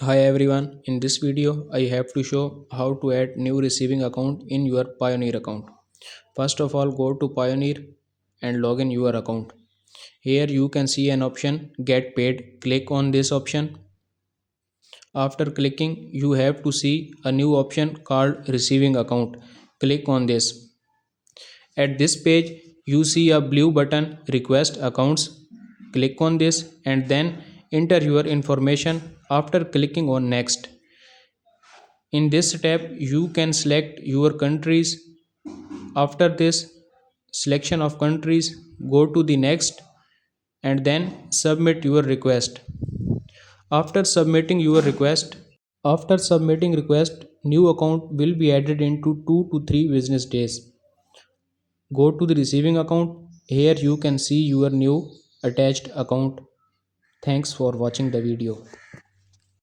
Hi everyone, in this video I have to show how to add new receiving account in your Payoneer account. First of all, go to Payoneer and log in your account. Here you can see an option get paid. Click on this option. After clicking, you have to see a new option called receiving account. Click on this. At this page, you see a blue button request accounts. Click on this and then enter your information after clicking on next. In this step, you can select your countries. After this selection of countries, go to the next and then submit your request. After submitting your request, After submitting request, new account will be added into 2 to 3 business days. Go to the receiving account. Here you can see your new attached account. Thanks for watching the video.